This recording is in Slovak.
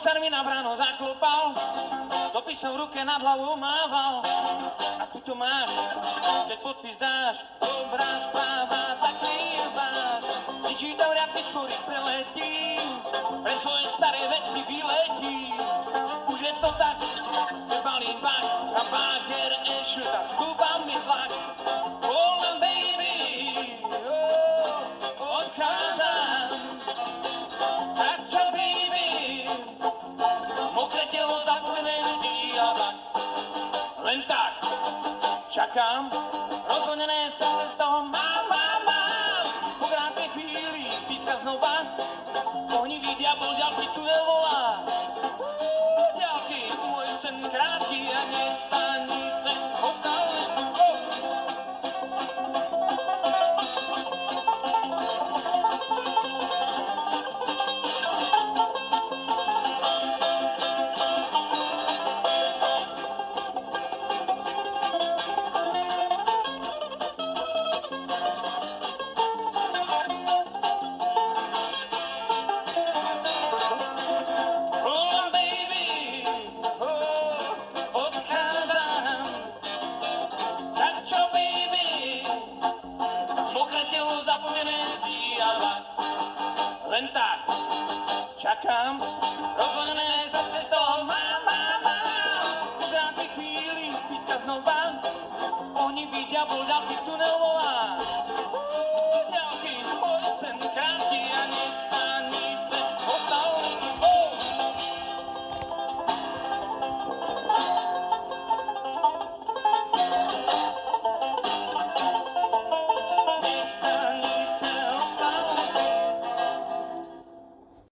Polnohospodár mi na bráno zaklopal, dopisom v ruke nad hlavou mával. A tu to máš, keď podpis dáš, dobrá správa, zakryje vás. Vyčítam riadky, skôr ich preletím, pre svoje staré veci vyletím. Už je to tak, nebalím bak, a bager ešuta, stúpam mi tlak. Volám baby, odchádzam. Tak čo baby, mokré telo zapojené zdíjavať. Len tak čakám, rozhodené srdce z toho mám. Po krátkej chvíli píska znova, ohnivý diabol ďalky tunel volá. Ďalky, môj sen krátky a nestaní se ostávne. Len tak čakám, rozhodené srdce z toho mám. V krátnej chvíli píska znova, ohnivý diabol ďalší tunel volá.